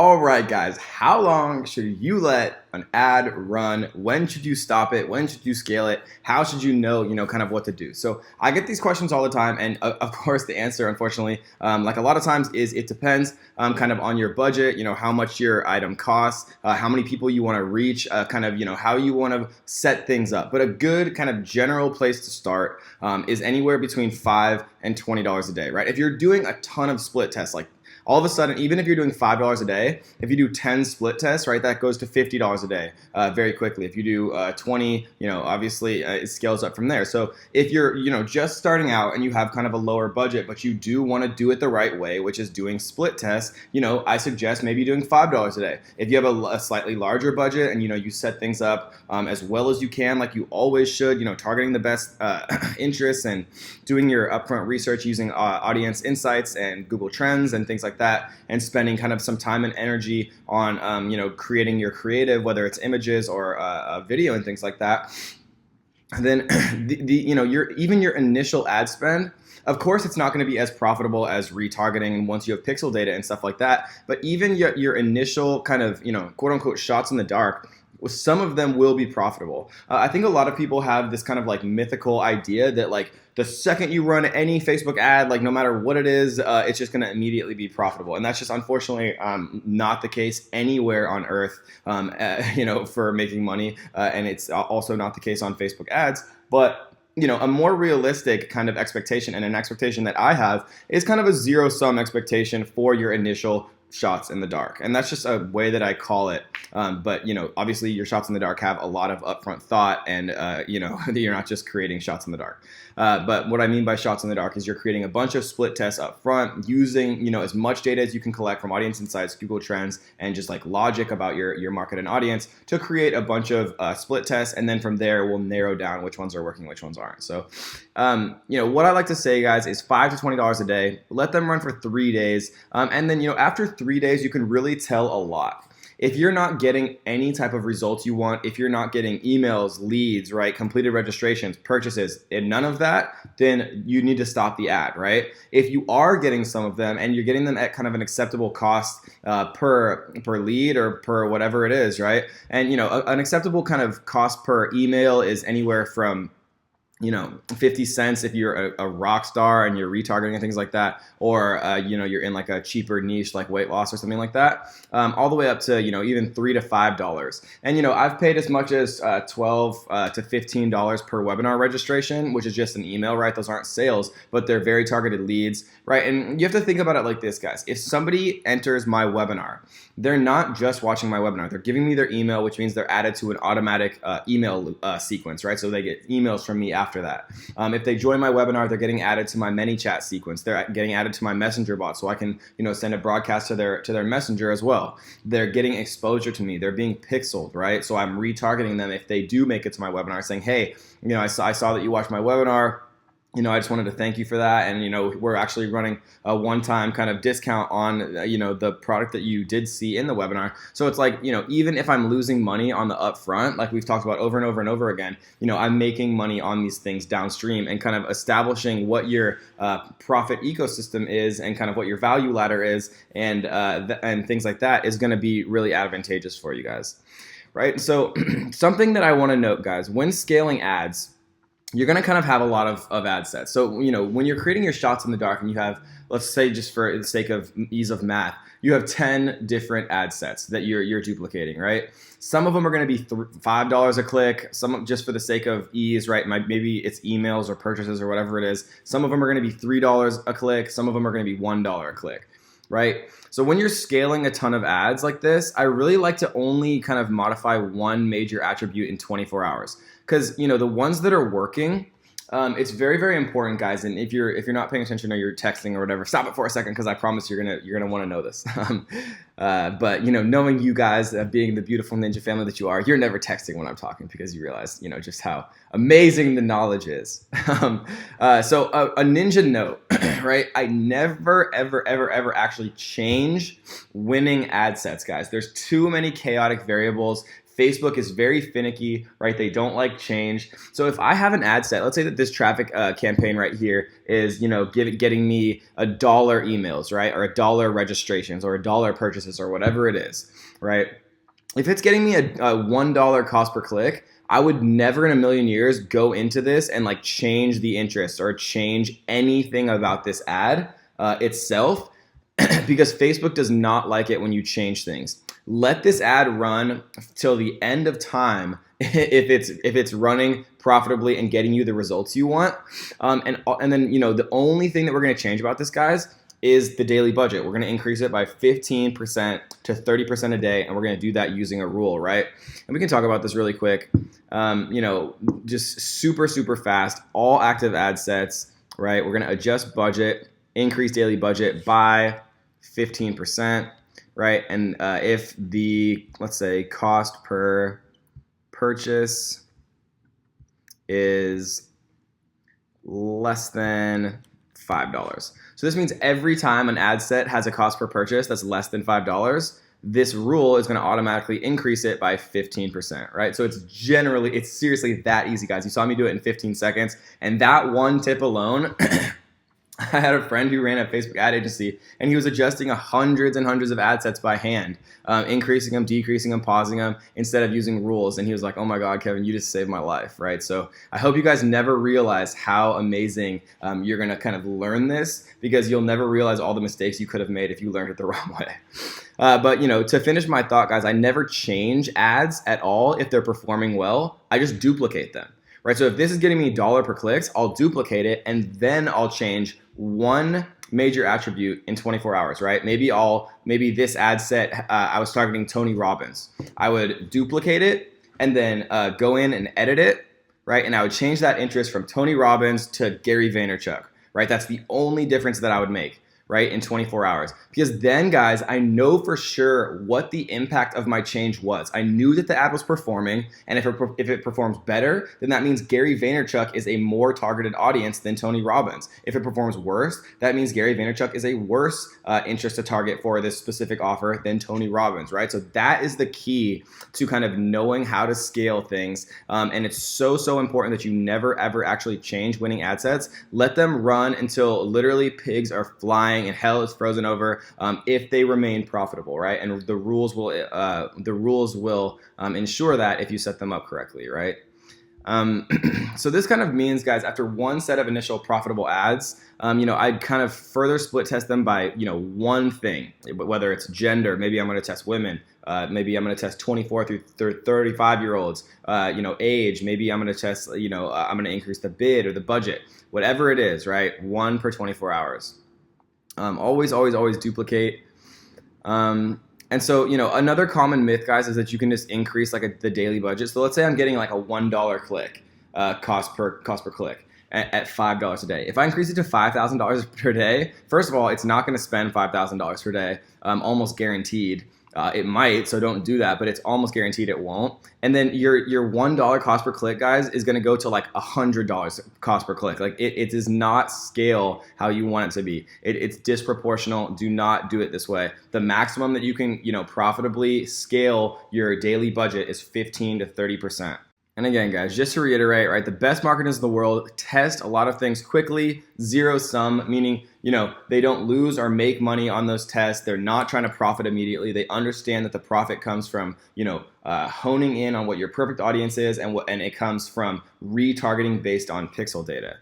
All right, guys, how long should you let an ad run? When should you stop it? When should you scale it? How should you know, kind of what to do? So I get these questions all the time, and of course, the answer, unfortunately, like a lot of times, is it depends kind of on your budget, how much your item costs, how many people you want to reach, kind of, how you want to set things up. But a good kind of general place to start is anywhere between $5 and $20 a day, right? If you're doing a ton of split tests, like all of a sudden, even if you're doing $5 a day, if you do 10 split tests, right, that goes to $50 a day very quickly. If you do 20, obviously it scales up from there. So if you're, just starting out and you have kind of a lower budget, but you do want to do it the right way, which is doing split tests, I suggest maybe doing $5 a day. If you have a slightly larger budget and, you set things up as well as you can, like you always should, targeting the best interests and doing your upfront research using audience insights and Google Trends and things like that, and spending kind of some time and energy on creating your creative, whether it's images or a video and things like that. And then your initial ad spend, of course, it's not going to be as profitable as retargeting once you have pixel data and stuff like that. But even your initial kind of quote unquote shots in the dark, some of them will be profitable. I think a lot of people have this kind of like mythical idea that like the second you run any Facebook ad, like no matter what it is, it's just going to immediately be profitable. And that's just unfortunately not the case anywhere on earth, for making money. And it's also not the case on Facebook ads. But a more realistic kind of expectation, and an expectation that I have, is kind of a zero-sum expectation for your initial shots in the dark. And that's just a way that I call it. But, obviously your shots in the dark have a lot of upfront thought, and, you're not just creating shots in the dark. But what I mean by shots in the dark is you're creating a bunch of split tests up front using, as much data as you can collect from audience insights, Google Trends, and just like logic about your market and audience to create a bunch of split tests. And then from there, we'll narrow down which ones are working, which ones aren't. So, what I like to say, guys, is $5 to $20 a day. Let them run for 3 days. And then, after 3 days, you can really tell a lot. If you're not getting any type of results you want, if you're not getting emails, leads, right, completed registrations, purchases, and none of that, then you need to stop the ad, right? If you are getting some of them and you're getting them at kind of an acceptable cost per lead or per whatever it is, right? And, an acceptable kind of cost per email is anywhere from 50 cents if you're a rock star and you're retargeting and things like that, or, you're in like a cheaper niche like weight loss or something like that, all the way up to, even $3 to $5. And, I've paid as much as $12 to $15 per webinar registration, which is just an email, right? Those aren't sales, but they're very targeted leads, right? And you have to think about it like this, guys. If somebody enters my webinar, they're not just watching my webinar. They're giving me their email, which means they're added to an automatic email sequence, right? So they get emails from me after that. If they join my webinar, they're getting added to my ManyChat sequence. They're getting added to my messenger bot, so I can send a broadcast to their messenger as well. They're getting exposure to me. They're being pixeled, right? So I'm retargeting them if they do make it to my webinar, saying, hey, I saw that you watched my webinar. I just wanted to thank you for that. And, we're actually running a one-time kind of discount on, the product that you did see in the webinar. So it's like, even if I'm losing money on the upfront, like we've talked about over and over and over again, I'm making money on these things downstream, and kind of establishing what your profit ecosystem is and kind of what your value ladder is, and things like that is going to be really advantageous for you guys, right? So something that I want to note, guys, when scaling ads, you're going to kind of have a lot of ad sets. So, when you're creating your shots in the dark and you have, let's say just for the sake of ease of math, you have 10 different ad sets that you're duplicating, right? Some of them are going to be $5 a click. Some, just for the sake of ease, right? Maybe it's emails or purchases or whatever it is. Some of them are going to be $3 a click. Some of them are going to be $1 a click, right? So when you're scaling a ton of ads like this, I really like to only kind of modify one major attribute in 24 hours. Because, the ones that are working, it's very, very important, guys. And if you're not paying attention or you're texting or whatever, stop it for a second, because I promise you're gonna want to know this. But knowing you guys, being the beautiful ninja family that you are, you're never texting when I'm talking, because you realize just how amazing the knowledge is. So a ninja note, right? I never, ever, ever, ever actually change winning ad sets, guys. There's too many chaotic variables. Facebook is very finicky, right? They don't like change. So if I have an ad set, let's say that this traffic campaign right here is, getting me $1 emails, right? Or $1 registrations or $1 purchases or whatever it is, right? If it's getting me a $1 cost per click, I would never in a million years go into this and like change the interest or change anything about this ad itself because Facebook does not like it when you change things. Let this ad run till the end of time if it's running profitably and getting you the results you want. And then the only thing that we're going to change about this, guys, is the daily budget. We're going to increase it by 15% to 30% a day, and we're going to do that using a rule, right? And we can talk about this really quick. Just super fast. All active ad sets, right? We're going to adjust budget, increase daily budget by 15%, right? And if the, let's say, cost per purchase is less than $5. So this means every time an ad set has a cost per purchase that's less than $5, this rule is going to automatically increase it by 15%, right? So it's seriously that easy, guys. You saw me do it in 15 seconds. And that one tip alone, I had a friend who ran a Facebook ad agency, and he was adjusting hundreds and hundreds of ad sets by hand, increasing them, decreasing them, pausing them, instead of using rules. And he was like, oh my God, Kevin, you just saved my life, right? So I hope you guys never realize how amazing you're going to kind of learn this, because you'll never realize all the mistakes you could have made if you learned it the wrong way. But to finish my thought, guys, I never change ads at all if they're performing well. I just duplicate them. Right, so if this is getting me $1 per clicks, I'll duplicate it and then I'll change one major attribute in 24 hours, right? Maybe this ad set, I was targeting Tony Robbins. I would duplicate it and then go in and edit it, right? And I would change that interest from Tony Robbins to Gary Vaynerchuk, right? That's the only difference that I would make, right, in 24 hours. Because then, guys, I know for sure what the impact of my change was. I knew that the ad was performing, and if it performs better, then that means Gary Vaynerchuk is a more targeted audience than Tony Robbins. If it performs worse, that means Gary Vaynerchuk is a worse interest to target for this specific offer than Tony Robbins, right? So that is the key to kind of knowing how to scale things, and it's so important that you never ever actually change winning ad sets. Let them run until literally pigs are flying and hell is frozen over, if they remain profitable, right? And the rules will ensure that if you set them up correctly, right? So this kind of means, guys, after one set of initial profitable ads, I'd kind of further split test them by, one thing, whether it's gender, maybe I'm going to test women, maybe I'm going to test 24 through 35-year-olds, age, maybe I'm going to test, I'm going to increase the bid or the budget, whatever it is, right? One per 24 hours. Always duplicate. And so, another common myth, guys, is that you can just increase like the daily budget. So let's say I'm getting like a $1 click cost per click at $5 a day. If I increase it to $5,000 per day, first of all, it's not going to spend $5,000 per day, almost guaranteed. It might, so don't do that, but it's almost guaranteed it won't. And then your $1 cost per click, guys, is going to go to like $100 cost per click. Like it does not scale how you want it to be. It's disproportional. Do not do it this way. The maximum that you can, profitably scale your daily budget is 15 to 30%. And again, guys, just to reiterate, right, the best marketers in the world test a lot of things quickly, zero sum, meaning, they don't lose or make money on those tests. They're not trying to profit immediately. They understand that the profit comes from, honing in on what your perfect audience is, and it comes from retargeting based on pixel data.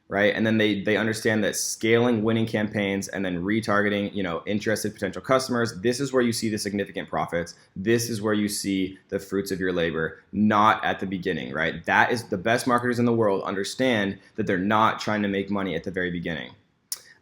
Right, and then they understand that scaling winning campaigns and then retargeting, interested potential customers. This is where you see the significant profits. This is where you see the fruits of your labor, not at the beginning, right? That is the best marketers in the world understand that they're not trying to make money at the very beginning.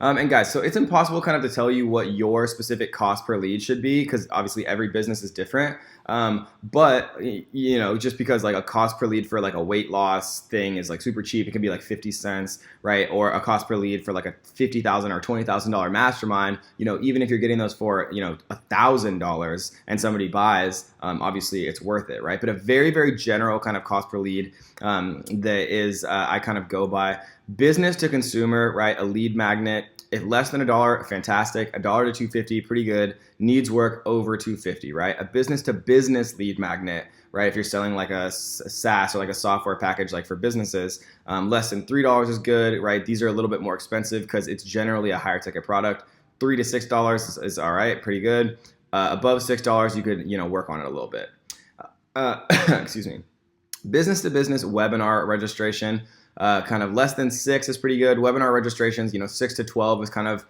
And guys, so it's impossible kind of to tell you what your specific cost per lead should be, because obviously every business is different. But just because like a cost per lead for like a weight loss thing is like super cheap, it can be like 50 cents, right? Or a cost per lead for like a $50,000 or $20,000 mastermind, even if you're getting those for, $1,000 and somebody buys, obviously it's worth it, right? But a very, very general kind of cost per lead that is, I kind of go by, Business to consumer, right? A lead magnet. If less than $1, fantastic. $1 to 250, pretty good. Needs work over 250, right? A business to business lead magnet, right? If you're selling like a SaaS or like a software package, like for businesses, less than $3 is good, right? These are a little bit more expensive because it's generally a higher ticket product. $3 to $6 is all right, pretty good. Above $6, you could work on it a little bit. Excuse me. Business to business webinar registration. Kind of less than 6 is pretty good. Webinar registrations, 6 to 12 is kind of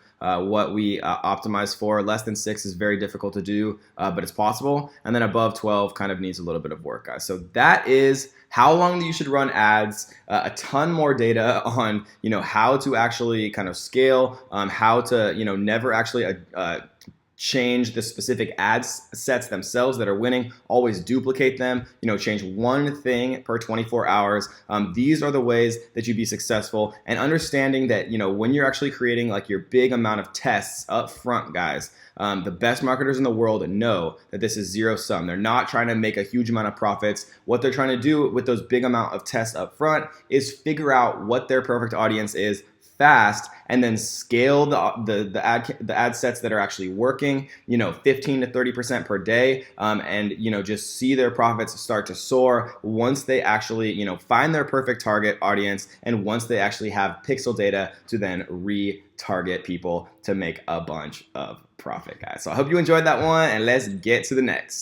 what we optimize for. Less than 6 is very difficult to do, but it's possible. And then above 12 kind of needs a little bit of work, guys. So that is how long you should run ads. A ton more data on how to actually kind of scale, how to never actually change the specific ad sets themselves that are winning, always duplicate them, change one thing per 24 hours. These are the ways that you be successful, and understanding that, when you're actually creating like your big amount of tests up front, guys, the best marketers in the world know that this is zero sum. They're not trying to make a huge amount of profits. What they're trying to do with those big amount of tests up front is figure out what their perfect audience is fast, and then scale the ad sets that are actually working, 15 to 30% per day, and just see their profits start to soar once they actually find their perfect target audience, and once they actually have pixel data to then retarget people to make a bunch of profit, guys. So I hope you enjoyed that one, and let's get to the next.